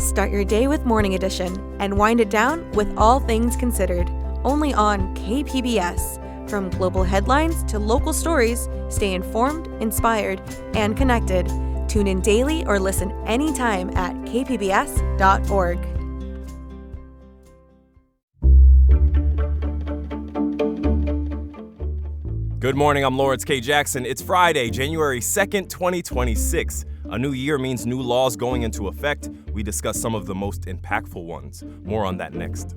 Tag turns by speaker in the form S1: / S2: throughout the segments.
S1: Start your day with Morning Edition and wind it down with All Things Considered, only on KPBS. From global headlines to local stories, stay informed, inspired, and connected. Tune in daily or listen anytime at kpbs.org.
S2: Good morning, I'm Lawrence K. Jackson. It's Friday, January 2nd, 2026. A new year means new laws going into effect. We discuss some of the most impactful ones. More on that next.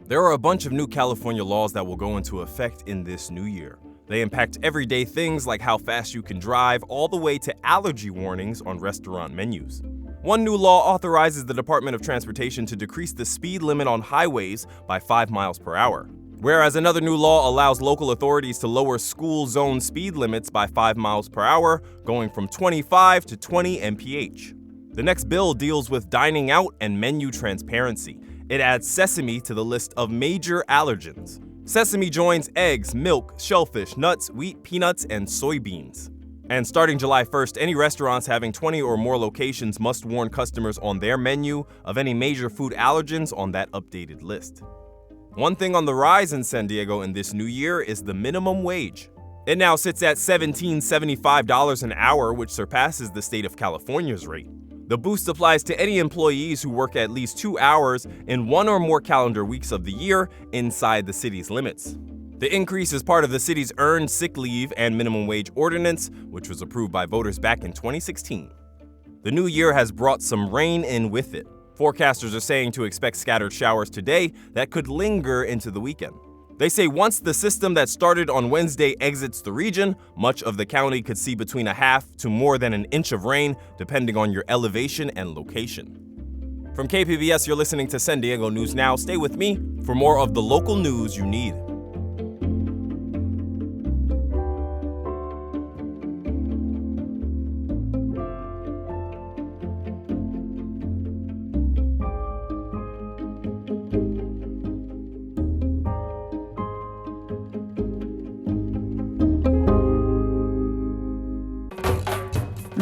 S2: There are a bunch of new California laws that will go into effect in this new year. They impact everyday things like how fast you can drive, all the way to allergy warnings on restaurant menus. One new law authorizes the Department of Transportation to decrease the speed limit on highways by 5 miles per hour, whereas another new law allows local authorities to lower school zone speed limits by 5 miles per hour, going from 25 to 20 mph. The next bill deals with dining out and menu transparency. It adds sesame to the list of major allergens. Sesame joins eggs, milk, shellfish, nuts, wheat, peanuts, and soybeans. And starting July 1st, any restaurants having 20 or more locations must warn customers on their menu of any major food allergens on that updated list. One thing on the rise in San Diego in this new year is the minimum wage. It now sits at $17.75 an hour, which surpasses the state of California's rate. The boost applies to any employees who work at least 2 hours in 1 or more calendar weeks of the year inside the city's limits. The increase is part of the city's earned sick leave and minimum wage ordinance, which was approved by voters back in 2016. The new year has brought some rain in with it. Forecasters are saying to expect scattered showers today that could linger into the weekend. They say once the system that started on Wednesday exits the region, much of the county could see between a half to more than an inch of rain, depending on your elevation and location. From KPBS, you're listening to San Diego News Now. Stay with me for more of the local news you need.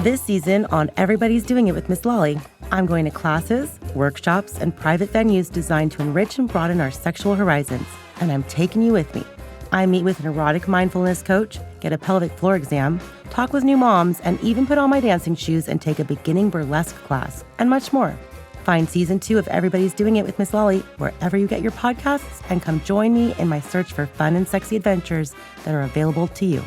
S3: This season on Everybody's Doing It with Miss Lolly, I'm going to classes, workshops, and private venues designed to enrich and broaden our sexual horizons, and I'm taking you with me. I meet with an erotic mindfulness coach, get a pelvic floor exam, talk with new moms, and even put on my dancing shoes and take a beginning burlesque class, and much more. Find Season 2 of Everybody's Doing It with Miss Lolly wherever you get your podcasts, and come join me in my search for fun and sexy adventures that are available to you.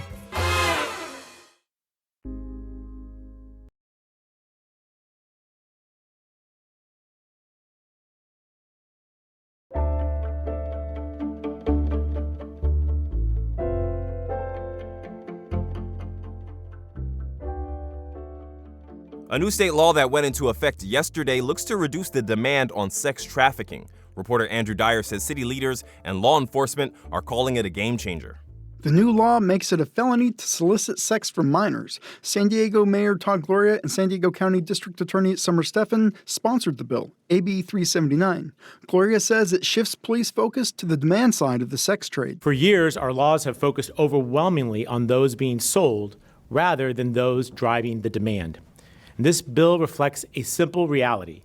S2: A new state law that went into effect yesterday looks to reduce the demand on sex trafficking. Reporter Andrew Dyer says city leaders and law enforcement are calling it a game changer.
S4: The new law makes it a felony to solicit sex from minors. San Diego Mayor Todd Gloria and San Diego County District Attorney Summer Stephan sponsored the bill, AB 379. Gloria says it shifts police focus to the demand side of the sex trade.
S5: For years, our laws have focused overwhelmingly on those being sold rather than those driving the demand. This bill reflects a simple reality.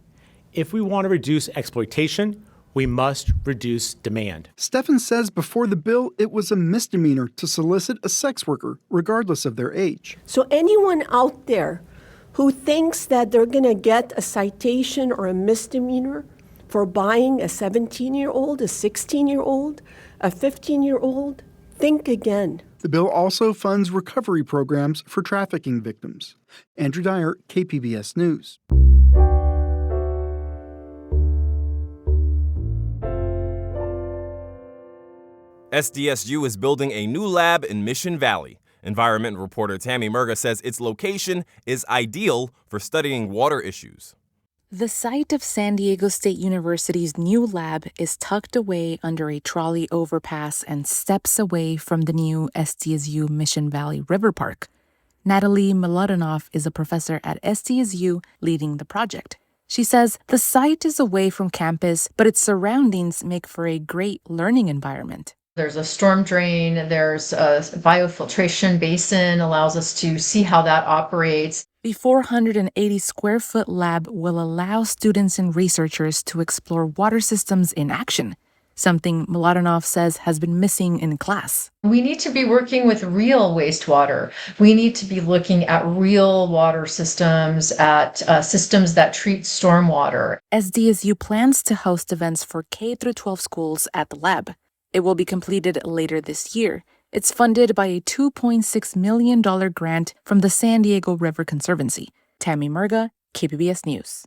S5: If we want to reduce exploitation, we must reduce demand.
S4: Stephan says before the bill, it was a misdemeanor to solicit a sex worker, regardless of their age.
S6: So anyone out there who thinks that they're going to get a citation or a misdemeanor for buying a 17-year-old, a 16-year-old, a 15-year-old, think again.
S4: The bill also funds recovery programs for trafficking victims. Andrew Dyer, KPBS News.
S2: SDSU is building a new lab in Mission Valley. Environment reporter Tammy Murga says its location is ideal for studying water issues.
S7: The site of San Diego State University's new lab is tucked away under a trolley overpass and steps away from the new SDSU Mission Valley River Park. Natalie Milutinov is a professor at SDSU leading the project. She says the site is away from campus, but its surroundings make for a great learning environment.
S8: There's a storm drain, there's a biofiltration basin, allows us to see how that operates.
S7: The 480 square foot lab will allow students and researchers to explore water systems in action, something Mladenov says has been missing in class.
S8: We need to be working with real wastewater. We need to be looking at real water systems, at systems that treat stormwater.
S7: SDSU plans to host events for K-12 schools at the lab. It will be completed later this year. It's funded by a $2.6 million grant from the San Diego River Conservancy. Tammy Murga, KPBS News.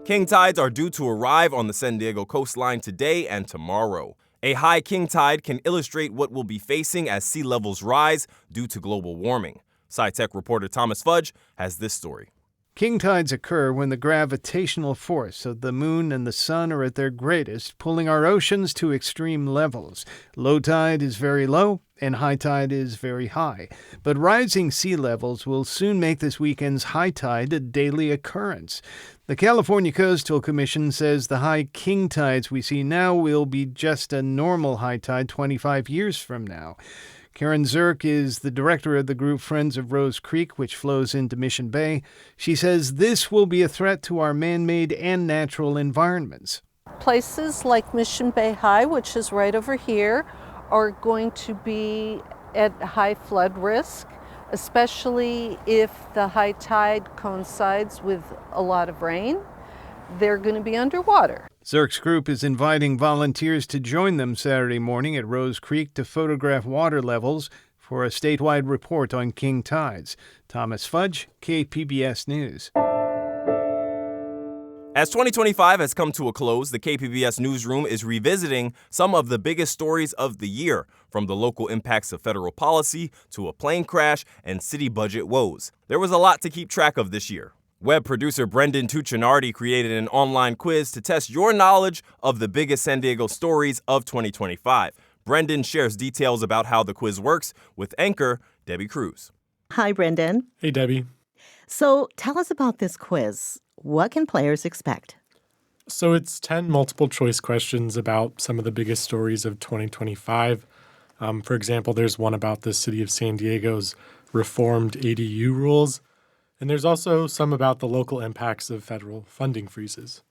S2: King tides are due to arrive on the San Diego coastline today and tomorrow. A high king tide can illustrate what we'll be facing as sea levels rise due to global warming. SciTech reporter Thomas Fudge has this story.
S9: King tides occur when the gravitational force of the moon and the sun are at their greatest, pulling our oceans to extreme levels. Low tide is very low, and high tide is very high. But rising sea levels will soon make this weekend's high tide a daily occurrence. The California Coastal Commission says the high king tides we see now will be just a normal high tide 25 years from now. Karen Zirk is the director of the group Friends of Rose Creek, which flows into Mission Bay. She says this will be a threat to our man-made and natural environments.
S10: Places like Mission Bay High, which is right over here, are going to be at high flood risk, especially if the high tide coincides with a lot of rain. They're going to be underwater.
S9: Zirk's group is inviting volunteers to join them Saturday morning at Rose Creek to photograph water levels for a statewide report on king tides. Thomas Fudge, KPBS News.
S2: As 2025 has come to a close, the KPBS newsroom is revisiting some of the biggest stories of the year, from the local impacts of federal policy to a plane crash and city budget woes. There was a lot to keep track of this year. Web producer Brendan Tuccinardi created an online quiz to test your knowledge of the biggest San Diego stories of 2025. Brendan shares details about how the quiz works with anchor Debbie Cruz.
S3: Hi, Brendan.
S5: Hey, Debbie.
S3: So tell us about this quiz. What can players expect?
S5: So it's 10 multiple choice questions about some of the biggest stories of 2025. For example, there's one about the city of San Diego's reformed ADU rules. And there's also some about the local impacts of federal funding freezes.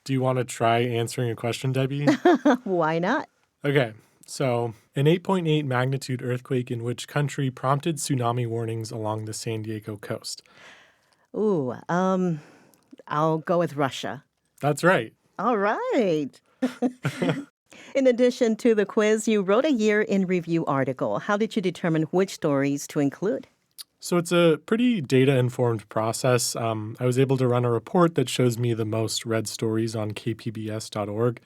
S5: Do you want to try answering a question, Debbie?
S3: Why not?
S5: Okay, so an 8.8 magnitude earthquake in which country prompted tsunami warnings along the San Diego coast?
S3: Ooh, I'll go with Russia.
S5: That's right.
S3: All right. In addition to the quiz, you wrote a year in review article. How did you determine which stories to include?
S5: So it's a pretty data-informed process. I was able to run a report that shows me the most read stories on kpbs.org.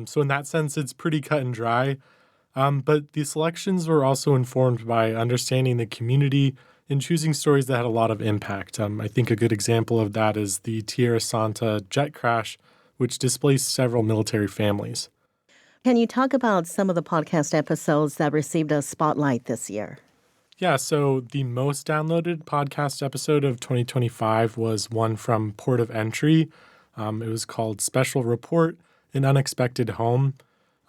S5: So in that sense, it's pretty cut and dry. But the selections were also informed by understanding the community and choosing stories that had a lot of impact. I think a good example of that is the Tierra Santa jet crash, which displaced several military families.
S3: Can you talk about some of the podcast episodes that received a spotlight this year?
S5: Yeah, so the most downloaded podcast episode of 2025 was one from Port of Entry. It was called Special Report, An Unexpected Home.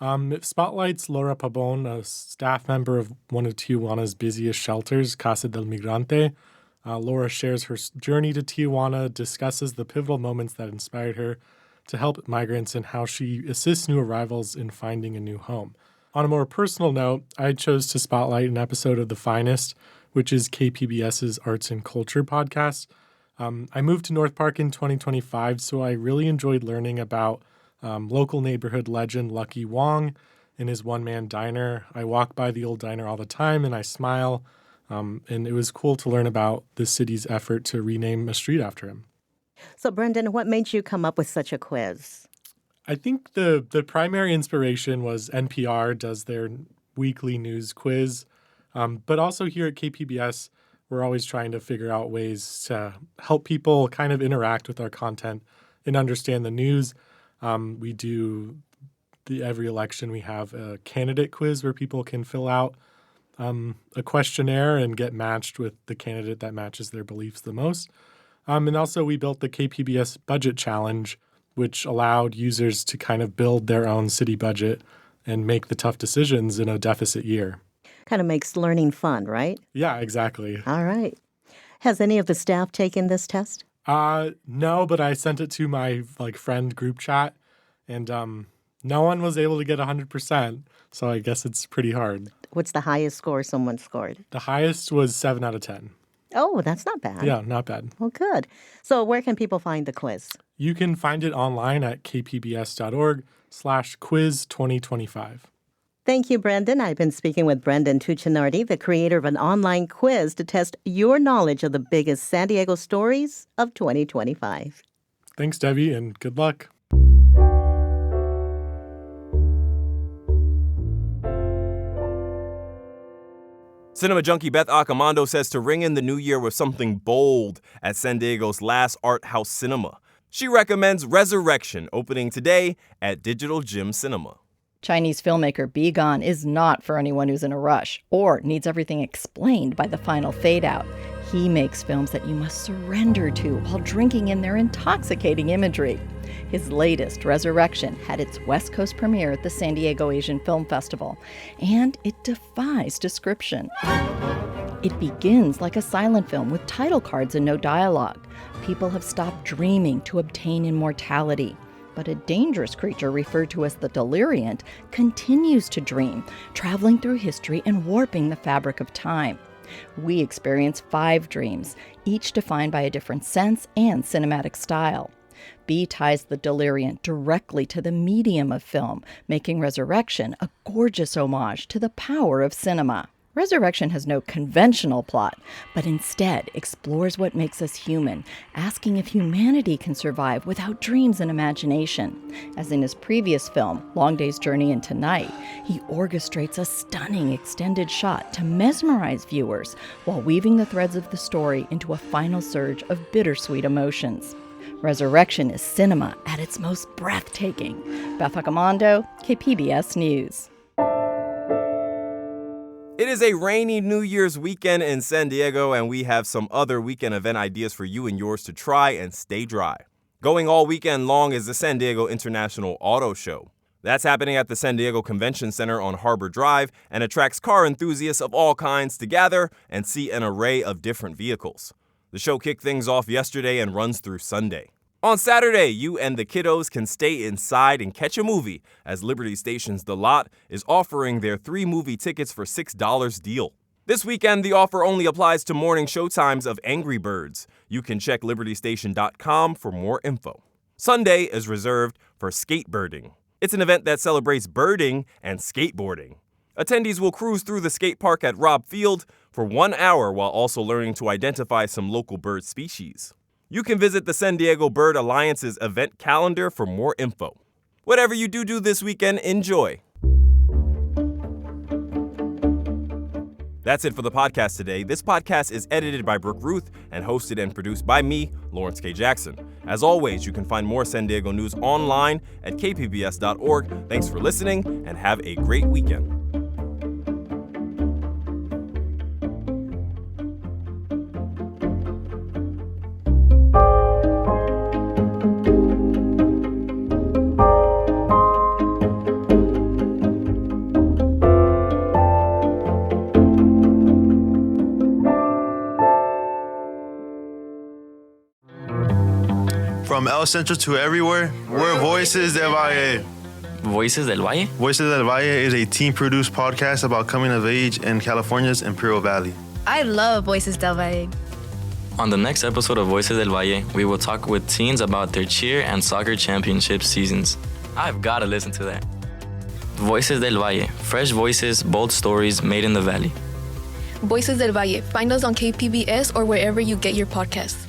S5: It spotlights Laura Pabon, a staff member of one of Tijuana's busiest shelters, Casa del Migrante. Laura shares her journey to Tijuana, discusses the pivotal moments that inspired her to help migrants and how she assists new arrivals in finding a new home. On a more personal note, I chose to spotlight an episode of The Finest, which is KPBS's arts and culture podcast. I moved to North Park in 2025, so I really enjoyed learning about local neighborhood legend Lucky Wong and his one-man diner. I walk by the old diner all the time, and I smile, and it was cool to learn about the city's effort to rename a street after him.
S3: So, Brendan, what made you come up with such a quiz?
S5: I think the primary inspiration was NPR does their weekly news quiz, but also here at KPBS, we're always trying to figure out ways to help people kind of interact with our content and understand the news. We do every election, we have a candidate quiz where people can fill out a questionnaire and get matched with the candidate that matches their beliefs the most. And also we built the KPBS Budget Challenge, which allowed users to kind of build their own city budget
S11: and make the tough decisions in a deficit year.
S12: Kind of makes learning fun, right?
S11: Yeah, exactly.
S12: All right. Has any of the staff taken this test?
S11: No, but I sent it to my friend group chat, and no one was able to get 100%, so I guess it's pretty hard.
S12: What's the highest score someone scored?
S11: The highest was 7 out of 10.
S12: Oh, that's not bad.
S11: Yeah, not bad.
S12: Well, good. So where can people find the quiz?
S11: You can find it online at kpbs.org/quiz2025.
S12: Thank you, Brendan. I've been speaking with Brendan Tuccinardi, the creator of an online quiz to test your knowledge of the biggest San Diego stories of 2025.
S11: Thanks, Debbie, and good luck.
S2: Cinema Junkie Beth Accomando says to ring in the new year with something bold at San Diego's last art house cinema. She recommends Resurrection, opening today at Digital Gym Cinema.
S13: Chinese filmmaker Bi Gan is not for anyone who's in a rush or needs everything explained by the final fade-out. He makes films that you must surrender to while drinking in their intoxicating imagery. His latest, Resurrection, had its West Coast premiere at the San Diego Asian Film Festival, and it defies description. It begins like a silent film with title cards and no dialogue. People have stopped dreaming to obtain immortality. But a dangerous creature referred to as the Deliriant continues to dream, traveling through history and warping the fabric of time. We experience 5 dreams, each defined by a different sense and cinematic style. B ties the Deliriant directly to the medium of film, making Resurrection a gorgeous homage to the power of cinema. Resurrection has no conventional plot, but instead explores what makes us human, asking if humanity can survive without dreams and imagination. As in his previous film, Long Day's Journey into Night, he orchestrates a stunning extended shot to mesmerize viewers while weaving the threads of the story into a final surge of bittersweet emotions. Resurrection is cinema at its most breathtaking. Beth Accomando, KPBS News.
S2: It is a rainy New Year's weekend in San Diego, and we have some other weekend event ideas for you and yours to try and stay dry. Going all weekend long is the San Diego International Auto Show. That's happening at the San Diego Convention Center on Harbor Drive and attracts car enthusiasts of all kinds to gather and see an array of different vehicles. The show kicked things off yesterday and runs through Sunday. On Saturday, you and the kiddos can stay inside and catch a movie as Liberty Station's The Lot is offering their 3 movie tickets for $6 deal. This weekend, the offer only applies to morning showtimes of Angry Birds. You can check libertystation.com for more info. Sunday is reserved for skateboarding. It's an event that celebrates birding and skateboarding. Attendees will cruise through the skate park at Robb Field for 1 hour while also learning to identify some local bird species. You can visit the San Diego Bird Alliance's event calendar for more info. Whatever you do this weekend, enjoy. That's it for the podcast today. This podcast is edited by Brooke Ruth and hosted and produced by me, Lawrence K. Jackson. As always, you can find more San Diego news online at kpbs.org. Thanks for listening and have a great weekend.
S14: From El Centro to everywhere, we're Voices del Valle.
S15: Voices del Valle?
S14: Voices del Valle is a team-produced podcast about coming of age in California's Imperial Valley.
S16: I love Voices del Valle.
S15: On the next episode of Voices del Valle, we will talk with teens about their cheer and soccer championship seasons. I've got to listen to that. Voices del Valle, fresh voices, bold stories made in the valley.
S16: Voices del Valle. Find us on KPBS or wherever you get your podcasts.